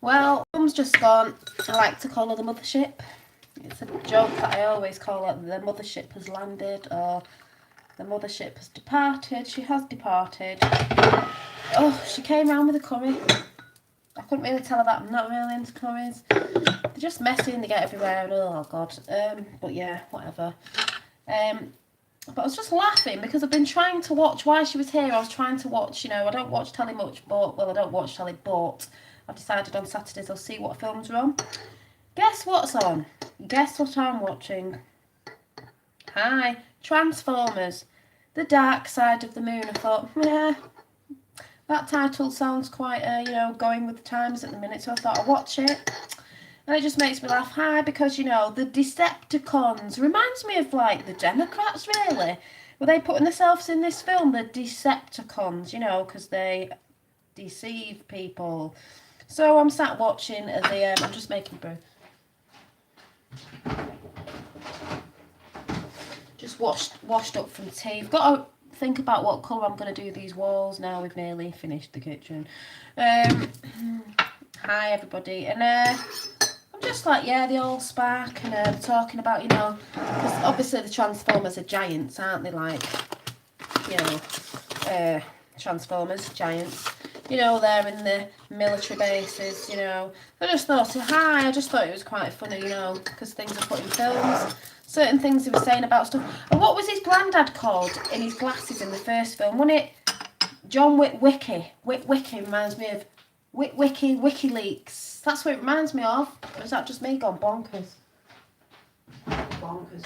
Well, Mum's just gone. I like to call her the mothership. It's a joke that I always call it. The mothership has landed, or the mothership has departed. She has departed. Oh, she came round with a curry. I couldn't really tell her that I'm not really into curries. They're just messy and they get everywhere. And oh god. But yeah, whatever. But I was just laughing because I've been trying to watch while she was here. I was trying to watch. You know, I don't watch telly much, but well, I don't watch telly, but I've decided on Saturdays I'll see what films are on. Guess what's on? Guess what I'm watching? Hi, Transformers, The Dark Side of the Moon. I thought, yeah, that title sounds quite, you know, going with the times at the minute, so I thought I'd watch it. And it just makes me laugh. Hi, because, you know, the Decepticons reminds me of, like, the Democrats, really. Were they putting themselves in this film? The Decepticons, you know, because they deceive people. So I'm sat watching the, I'm just making brew. Just washed up from tea. I've got to think about what colour I'm going to do these walls now. We've nearly finished the kitchen. Hi, everybody. And I'm just like, yeah, they all spark. And they're talking about, you know, because obviously the Transformers are giants, aren't they? Like, you know, Transformers, giants. You know, they're in the military bases, you know. I just thought, hi, I just thought it was quite funny, you know, because things are put in films. Certain things he was saying about stuff. And what was his granddad called in his glasses in the first film? Wasn't it John Witwicky? Witwicky reminds me of Witwicky, WikiLeaks. That's what it reminds me of. Or is that just me gone bonkers? Bonkers.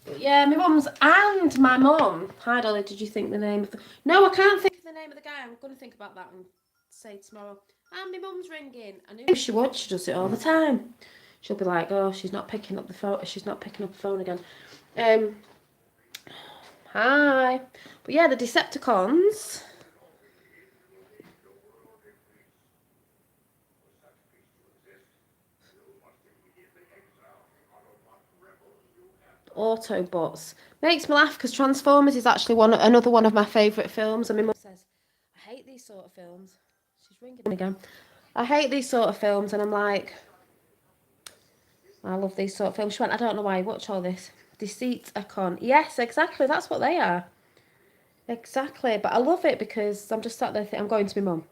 But yeah, my mum's and my mum. Hi, Dolly, did you think the name of the... No, I can't think of the name of the guy. I'm going to think about that and say tomorrow. And my mum's ringing. I knew she would. She does it all the time. She'll be like, oh, she's not picking up the phone. She's not picking up the phone again. Hi. But yeah, the Decepticons. Autobots. Makes me laugh because Transformers is actually another one of my favourite films. And my mum says, I hate these sort of films. She's ringing again. I hate these sort of films, and I'm like, I love these sort of films. She went, I don't know why you watch all this. Decepticon. Yes, exactly. That's what they are. Exactly. But I love it because I'm just sat there thinking, I'm going to my mum.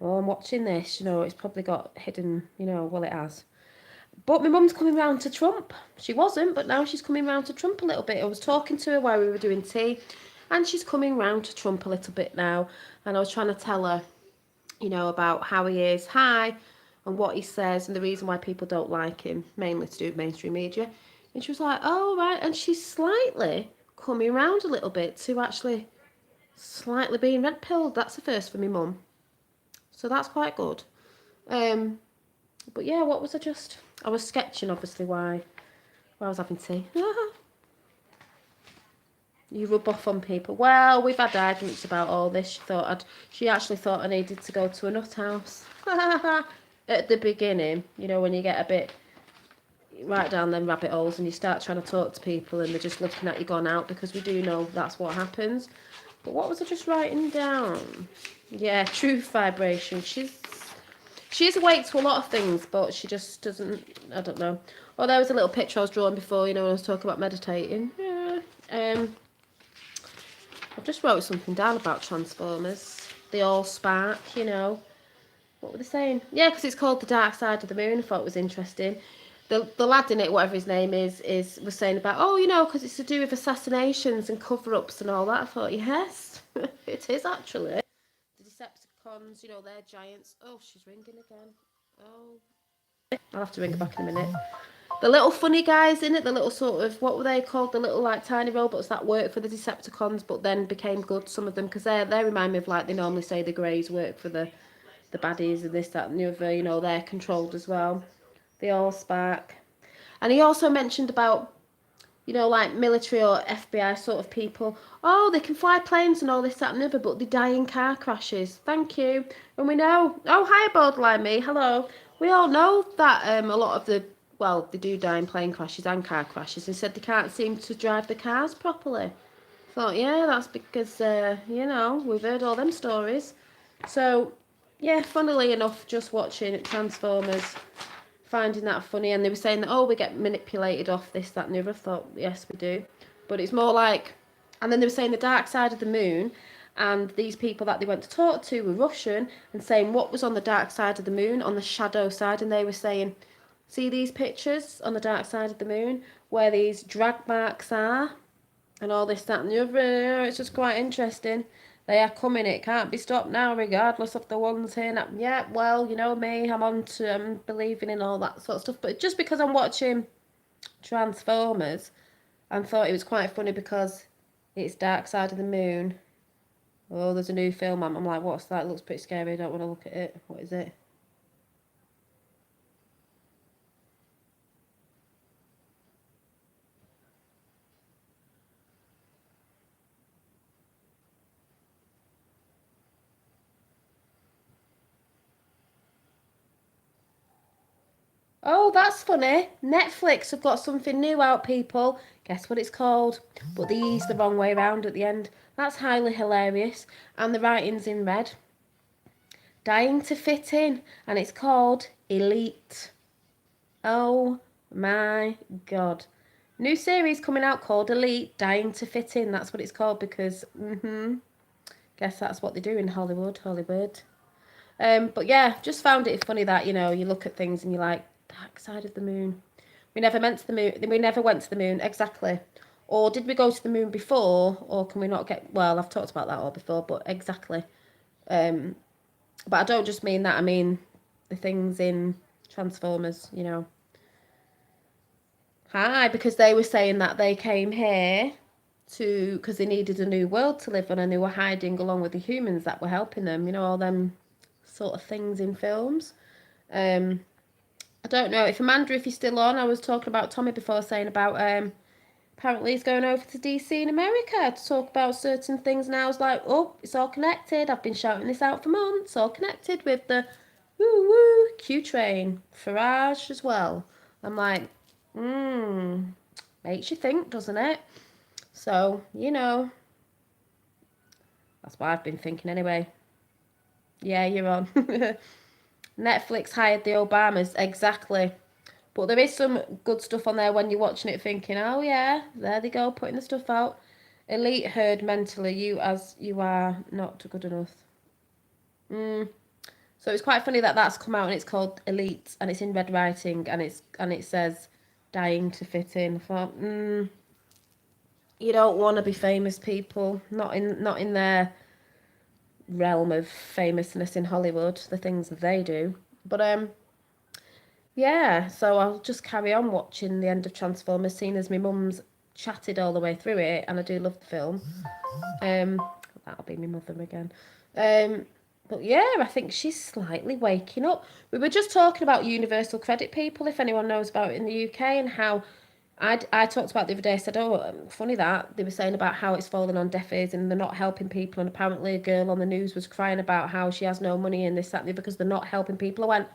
Oh, I'm watching this. You know, it's probably got hidden, you know, well, it has. But my mum's coming round to Trump. She wasn't, but now she's coming round to Trump a little bit. I was talking to her while we were doing tea, and she's coming round to Trump a little bit now. And I was trying to tell her, you know, about how he is, hi, and what he says, and the reason why people don't like him, mainly to do with mainstream media. And she was like, oh, right. And she's slightly coming round a little bit to actually slightly being red-pilled. That's the first for me mum. So that's quite good. But yeah, what was I was sketching, obviously, why I was having tea. You rub off on people. Well, we've had arguments about all this. She actually thought I needed to go to a nut house. At the beginning, you know, when you get a bit right down them rabbit holes and you start trying to talk to people and they're just looking at you gone out, because we do know that's what happens. But what was I just writing down? Yeah, truth vibration. She's awake to a lot of things, but she just doesn't, I don't know. Oh, there was a little picture I was drawing before, you know, when I was talking about meditating. Yeah. I've just wrote something down about Transformers. They all spark, you know. What were they saying? Yeah, because it's called The Dark Side of the Moon. I thought it was interesting. The lad in it, whatever his name is was saying about, oh, you know, because it's to do with assassinations and cover-ups and all that. I thought, yes, it is actually. The Decepticons, you know, they're giants. Oh, she's ringing again. Oh. I'll have to ring her back in a minute. The little funny guys in it, the little sort of, what were they called? The little, like, tiny robots that work for the Decepticons but then became good, some of them, because they remind me of, like, they normally say the Greys work for the baddies and this, that and the other, you know, they're controlled as well. They all spark. And he also mentioned about, you know, like military or FBI sort of people. Oh, they can fly planes and all this, that and the other, but they die in car crashes. Thank you. And we know, oh, hi, borderline me, hello. We all know that a lot of the, well, they do die in plane crashes and car crashes. Instead, they can't seem to drive the cars properly. Thought, yeah, that's because, you know, we've heard all them stories. So, yeah, funnily enough, just watching Transformers, finding that funny, and they were saying that, oh, we get manipulated off this, that, and the other. I thought, yes, we do. But it's more like, and then they were saying the dark side of the moon, and these people that they went to talk to were Russian, and saying what was on the dark side of the moon, on the shadow side, and they were saying, see these pictures on the dark side of the moon, where these drag marks are? And all this, that, and the other. It's just quite interesting. They are coming. It can't be stopped now, regardless of the ones here. Now, yeah, well, you know me. I'm on to believing in all that sort of stuff. But just because I'm watching Transformers, I thought it was quite funny because it's Dark Side of the Moon. Oh, there's a new film. I'm like, what's that? It looks pretty scary. I don't want to look at it. What is it? Oh, that's funny. Netflix have got something new out, people. Guess what it's called? But they used the wrong way around at the end. That's highly hilarious. And the writing's in red. Dying to fit in. And it's called Elite. Oh my god. New series coming out called Elite. Dying to fit in. That's what it's called because, guess that's what they do in Hollywood. But yeah, just found it funny that, you know, you look at things and you're like, dark side of the moon. We never went to the moon. We never went to the moon, exactly. Or did we go to the moon before? Or can we not get? Well, I've talked about that all before, but exactly. Um, but I don't just mean that. I mean the things in Transformers. You know. Hi, because they were saying that they came here to because they needed a new world to live on, and they were hiding along with the humans that were helping them. You know, all them sort of things in films. Um, I don't know if Amanda, if you're still on. I was talking about Tommy before, saying about apparently he's going over to DC in America to talk about certain things. And I was like, oh, it's all connected. I've been shouting this out for months. All connected with the woo woo Q train, Farage as well. I'm like, makes you think, doesn't it? So you know, that's what I've been thinking anyway. Yeah, you're on. Netflix hired the Obamas, exactly. But there is some good stuff on there when you're watching it thinking, oh yeah, there they go, putting the stuff out. Elite herd mentally, you as you are not good enough. So it's quite funny that that's come out and it's called Elite and it's in red writing and it says dying to fit in. I thought, you don't want to be famous, people. Not in their realm of famousness in Hollywood, the things that they do. But yeah, so I'll just carry on watching the end of Transformers, seeing as my mum's chatted all the way through it, and I do love the film. Um, that'll be my mother again. But yeah, I think she's slightly waking up. We were just talking about universal credit, people, if anyone knows about it in the UK, and how I talked about the other day. I said, oh, funny that they were saying about how it's fallen on deaf ears and they're not helping people. And apparently, a girl on the news was crying about how she has no money and this, that, and the other because they're not helping people. I went,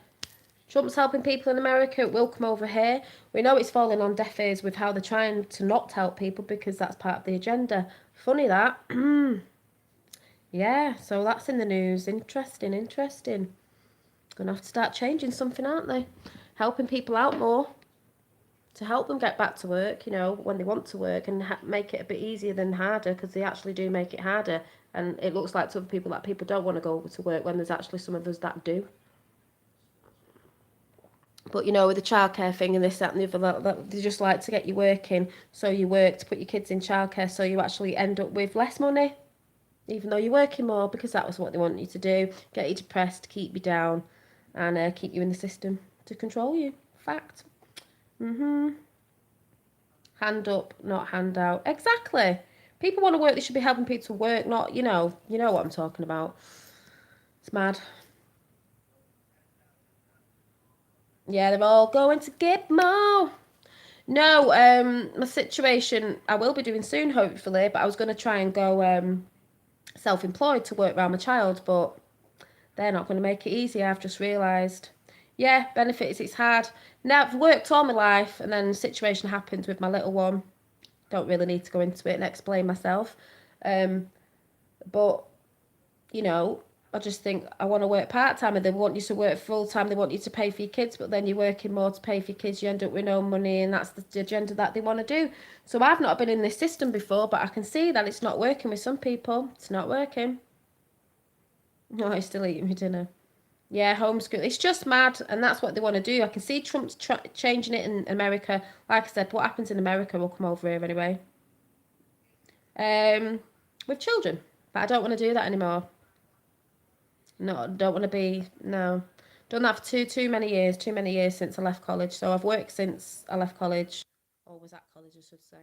Trump's helping people in America. It will come over here. We know it's falling on deaf ears with how they're trying to not help people because that's part of the agenda. Funny that. Yeah, so that's in the news. Interesting. Gonna have to start changing something, aren't they? Helping people out more to help them get back to work, you know, when they want to work and make it a bit easier than harder because they actually do make it harder. And it looks like to other people that people don't want to go to work when there's actually some of us that do. But you know, with the childcare thing and this, that, and the other, they just like to get you working. So you work to put your kids in childcare, so you actually end up with less money, even though you're working more, because that was what they want you to do: get you depressed, keep you down, and keep you in the system to control you. Fact. Hand up, not hand out. Exactly. People want to work. They should be helping people to work, not you know what I'm talking about. It's mad. Yeah, they're all going to Gitmo. No, my situation I will be doing soon, hopefully. But I was going to try and go self-employed to work around my child, but they're not going to make it easy. I've just realised. Yeah, benefits. It's hard. Now I've worked all my life, and then a situation happens with my little one. don't really need to go into it and explain myself. But, you know, I just think I want to work part-time, and they want you to work full-time. They want you to pay for your kids, but then you're working more to pay for your kids. You end up with no money, and that's the agenda that they want to do. So I've not been in this system before, but I can see that it's not working with some people. It's not working. No, I'm still eating my dinner. Yeah, homeschool. It's just mad, and that's what they want to do. I can see Trump's changing it in America. Like I said, what happens in America will come over here anyway. Um, with children, but I don't want to do that anymore. No, don't want to be. No, done that for too many years. Too many years since I left college. So I've worked since I left college, or was at college, I should say.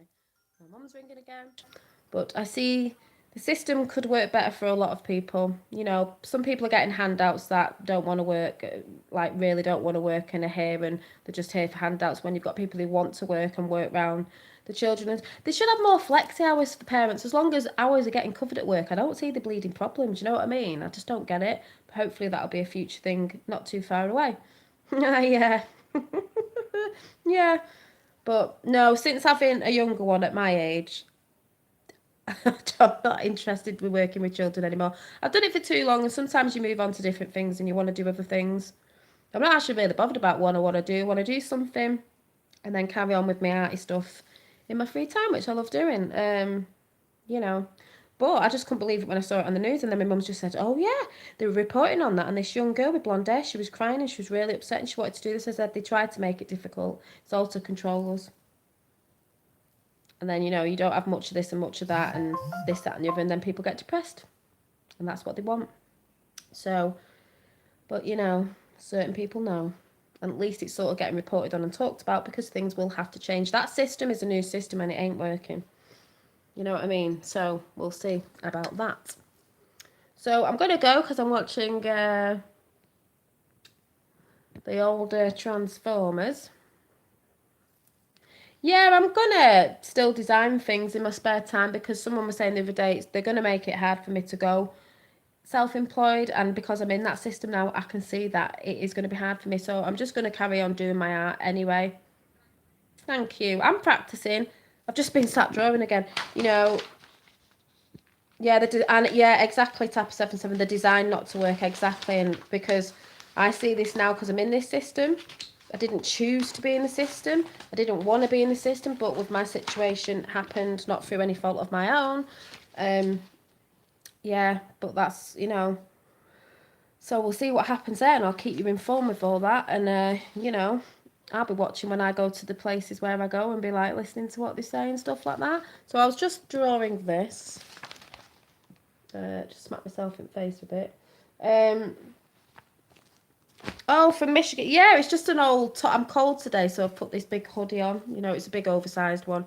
My mum's ringing again. But I see the system could work better for a lot of people. You know, some people are getting handouts that don't want to work, like really don't want to work and are here, and they're just here for handouts, when you've got people who want to work and work around the children. And they should have more flexi hours for parents. As long as hours are getting covered at work, I don't see the bleeding problems. You know what I mean? I just don't get it. But hopefully that'll be a future thing not too far away. Yeah. Yeah. But no, since having a younger one at my age, I'm not interested with working with children anymore. I've done it for too long, and sometimes you move on to different things and you want to do other things. I'm not actually really bothered about what I want to do. I want to do something and then carry on with my arty stuff in my free time, which I love doing. You know. But I just couldn't believe it when I saw it on the news, and then my mum's just said, "Oh yeah, they were reporting on that, and this young girl with blonde hair, she was crying and she was really upset and she wanted to do this." I said they tried to make it difficult. It's all to control us. And then, you know, you don't have much of this and much of that and this, that and the other, and then people get depressed. And that's what they want. So, but, you know, certain people know. And at least it's sort of getting reported on and talked about, because things will have to change. That system is a new system and it ain't working. You know what I mean? So, we'll see about that. So, I'm going to go because I'm watching the older Transformers. Yeah, I'm gonna still design things in my spare time, because someone was saying the other day they're gonna make it hard for me to go self-employed, and because I'm in that system now, I can see that it is gonna be hard for me. So I'm just gonna carry on doing my art anyway. Thank you. I'm practicing. I've just been sat drawing again. You know, yeah, and yeah, exactly. Tap 77. The design not to work exactly, and because I see this now because I'm in this system. I didn't choose to be in the system. I didn't want to be in the system, but with my situation happened, not through any fault of my own. Yeah, but that's, you know, so we'll see what happens there, and I'll keep you informed with all that. And, you know, I'll be watching when I go to the places where I go and be like listening to what they say and stuff like that. So I was just drawing this. Just smack myself in the face a bit. Oh, from Michigan. Yeah, it's just an old I'm cold today, so I've put this big hoodie on. You know, it's a big oversized one.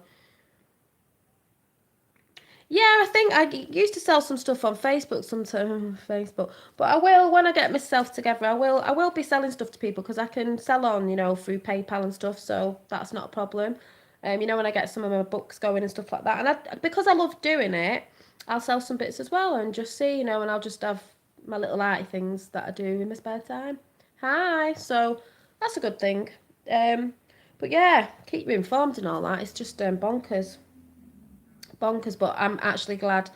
Yeah, I think I used to sell some stuff on Facebook sometimes, Facebook. But I will, when I get myself together, I will be selling stuff to people, because I can sell on, you know, through PayPal and stuff, so that's not a problem. You know, when I get some of my books going and stuff like that, and because I love doing it, I'll sell some bits as well and just see, you know, and I'll just have my little arty things that I do in my spare time. Hi, so that's a good thing. But yeah, keep you informed and all that. It's just bonkers, bonkers. But I'm actually glad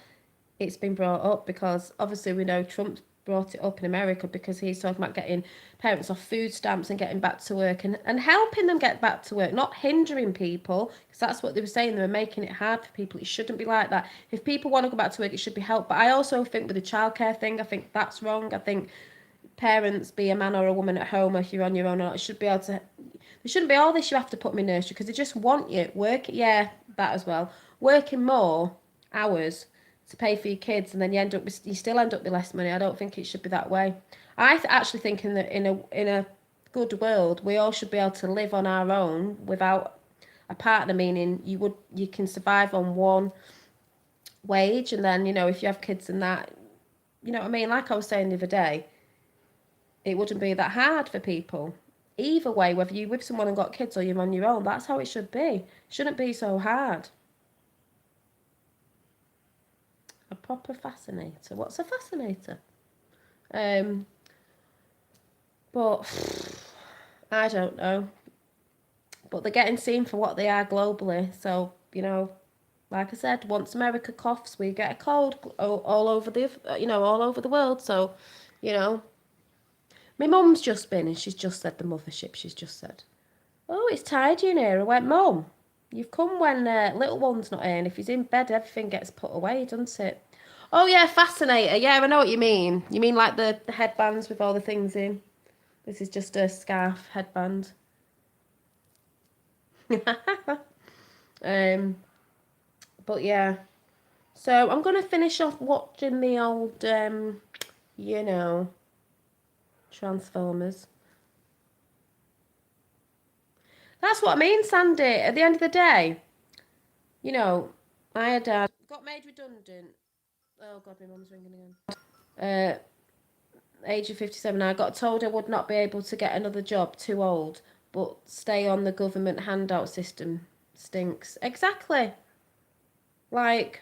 it's been brought up, because obviously we know Trump brought it up in America, because he's talking about getting parents off food stamps and getting back to work, and helping them get back to work, not hindering people, because that's what they were saying. They were making it hard for people. It shouldn't be like that. If people want to go back to work, it should be helped. But I also think with the childcare thing, I think that's wrong. I think parents, be a man or a woman at home, or if you're on your own, or it should be able to. There shouldn't be all this. You have to put them in nursery, because they just want you work. Yeah, that as well. Working more hours to pay for your kids, and then you still end up with less money. I don't think it should be that way. I actually think in a good world, we all should be able to live on our own without a partner. Meaning you can survive on one wage, and then, you know, if you have kids and that, you know what I mean. Like I was saying the other day, it wouldn't be that hard for people. Either way, whether you're with someone and got kids or you're on your own, that's how it should be. It shouldn't be so hard. A proper fascinator. What's a fascinator? But I don't know. But they're getting seen for what they are globally. So, you know, Like I said, once America coughs, we get a cold all over the, all over the world. So, you know, my mum's just been and she's just said the mothership. She's just said, "Oh, it's tidy in here." I went, "Mum, you've come when little one's not here, and if he's in bed, everything gets put away, doesn't it?" Oh yeah, fascinator. Yeah, I know what you mean. You mean like the headbands with all the things in? This is just a scarf headband. um, but yeah. So I'm gonna finish off watching the old, you know, Transformers. That's what I mean, Sandy. At the end of the day, you know, I had got made redundant. Oh God, my mum's ringing again. Age of 57, I got told I would not be able to get another job, too old, but stay on the government handout system. Stinks. Exactly. Like,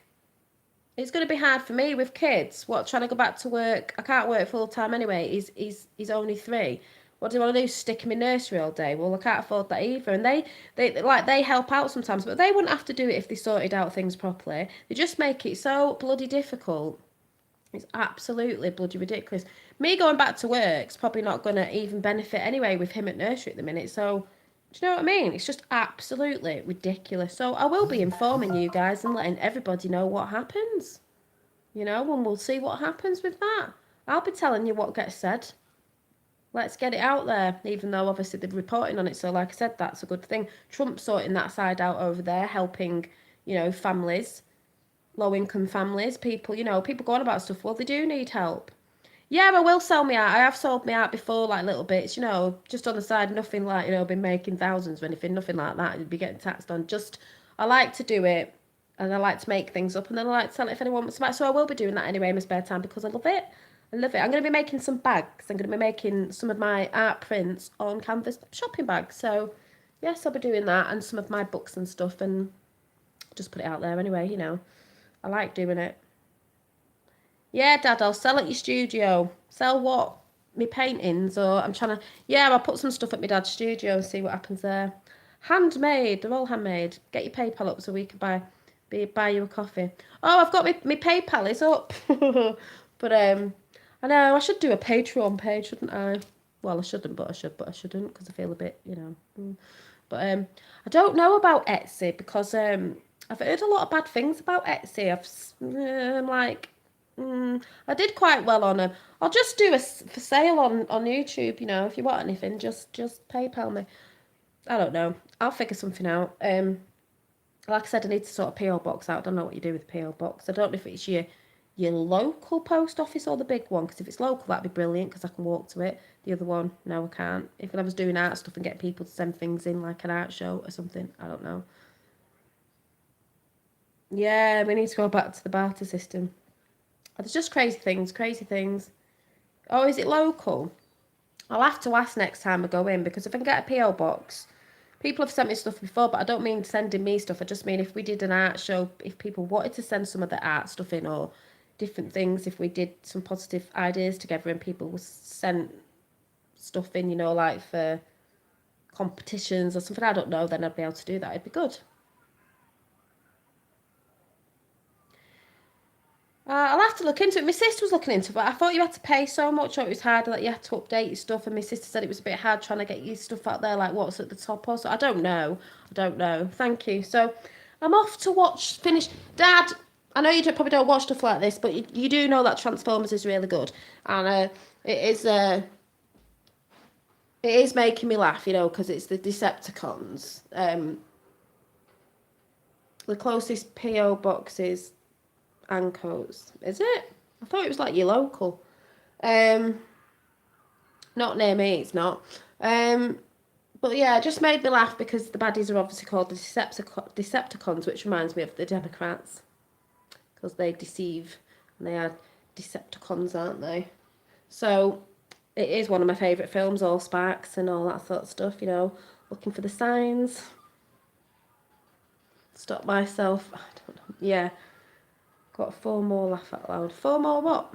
it's going to be hard for me with kids. What, trying to go back to work? I can't work full time anyway. He's only 3. What do I want to do? Stick him in nursery all day? Well, I can't afford that either. And they help out sometimes, but they wouldn't have to do it if they sorted out things properly. They just make it so bloody difficult. It's absolutely bloody ridiculous. Me going back to work's probably not going to even benefit anyway with him at nursery at the minute. So, do you know what I mean? It's just absolutely ridiculous. So, I will be informing you guys and letting everybody know what happens. And we'll see what happens with that. I'll be telling you what gets said. Let's get it out there, even though obviously they're reporting on it. So, like I said, that's a good thing. Trump's sorting that side out over there, helping, families, low income families, people, people going about stuff. Well, they do need help. Yeah, I will sell me out. I have sold me out before, like little bits, just on the side, nothing like, been making thousands or anything, nothing like that. You'd be getting taxed on. Just, I like to do it and I like to make things up and then I like to sell it if anyone wants to buy it. So I will be doing that anyway in my spare time because I love it. I love it. I'm going to be making some bags. I'm going to be making some of my art prints on canvas shopping bags. So, yes, I'll be doing that and some of my books and stuff and just put it out there anyway, I like doing it. Yeah, Dad, I'll sell at your studio. Sell what? Me paintings, or I'm trying to. Yeah, I'll put some stuff at my dad's studio and see what happens there. Handmade, they're all handmade. Get your PayPal up so we can buy you a coffee. Oh, I've got my PayPal is up. But I know I should do a Patreon page, shouldn't I? Well, I shouldn't, but I should, but I shouldn't because I feel a bit, But I don't know about Etsy because I've heard a lot of bad things about Etsy. I'm like, I did quite well on them. I'll just do a for sale on YouTube. If you want anything, just PayPal me. I don't know. I'll figure something out. Like I said, I need to sort a PO box out. I don't know what you do with a PO box. I don't know if it's your local post office or the big one. Because if it's local, that'd be brilliant because I can walk to it. The other one, no, I can't. If I was doing art stuff and get people to send things in, like an art show or something, I don't know. Yeah, we need to go back to the barter system. There's just crazy things, crazy things. Oh, is it local? I'll have to ask next time I go in because if I can get a PO box, people have sent me stuff before, but I don't mean sending me stuff. I just mean if we did an art show, if people wanted to send some of the art stuff in or different things, if we did some positive ideas together and people sent stuff in, like for competitions or something, I don't know, then I'd be able to do that. It'd be good. I'll have to look into it. My sister was looking into it, but I thought you had to pay so much, or it was hard, like you had to update your stuff. And my sister said it was a bit hard trying to get your stuff out there, like what's at the top or so. I don't know. I don't know. Thank you. So I'm off to finish. Dad, I know you probably don't watch stuff like this, but you do know that Transformers is really good, and it is making me laugh, because it's the Decepticons. The closest PO box is Anco's. Is it? I thought it was like your local. Um, Not near me, it's not. But yeah, it just made me laugh because the baddies are obviously called the Decepticons, which reminds me of the Democrats because they deceive and they are Decepticons, aren't they? So it is one of my favourite films, all sparks and all that sort of stuff, looking for the signs. Stop myself. I don't know. Yeah, got 4 more laugh out loud. 4 more what?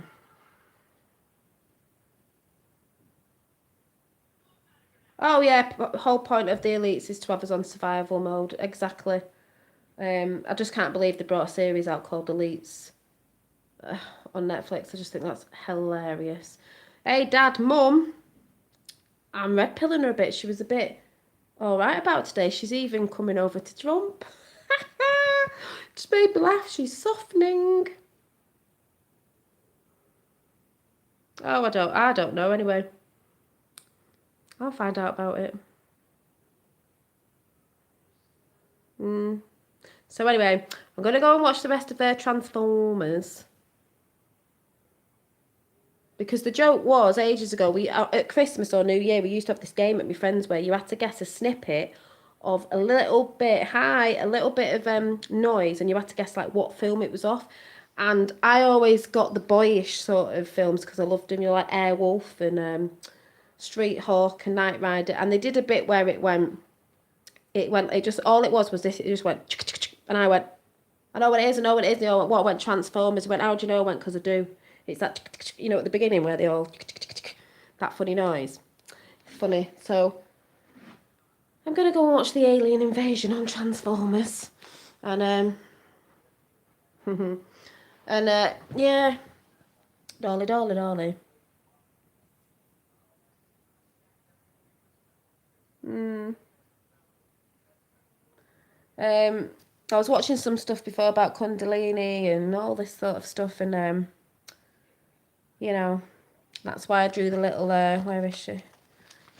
Oh yeah, whole point of the elites is to have us on survival mode. Exactly. I just can't believe they brought a series out called Elites on Netflix. I just think that's hilarious. Hey, Dad, Mum, I'm red pilling her a bit. She was a bit all right about today. She's even coming over to Trump. Just made me laugh. She's softening. Oh, I don't know. Anyway, I'll find out about it. So anyway, I'm gonna go and watch the rest of their Transformers. Because the joke was ages ago, we at Christmas or New Year, we used to have this game at my friends where you had to guess a snippet of a little bit of noise, and you had to guess like what film it was off. And I always got the boyish sort of films because I loved them, like Airwolf and Street Hawk and Knight Rider. And they did a bit where it just all it was this. It just went, and I went, I know what it is, I know what it is. They all went, what went Transformers? I went, how do you know? I went, because I do. It's that, at the beginning where they all, that funny noise. Funny. So, I'm going to go and watch the alien invasion on Transformers. And, yeah. Dolly, dolly, dolly. I was watching some stuff before about Kundalini and all this sort of stuff, and, that's why I drew the little, where is she?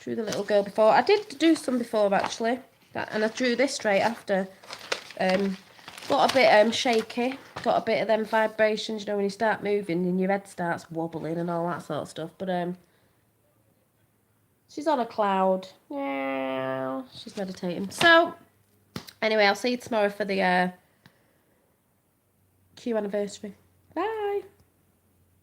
Drew the little girl before. I did do some before, actually. And I drew this straight after. Got a bit shaky. Got a bit of them vibrations, when you start moving and your head starts wobbling and all that sort of stuff. But she's on a cloud. Yeah, she's meditating. So, anyway, I'll see you tomorrow for the Q anniversary.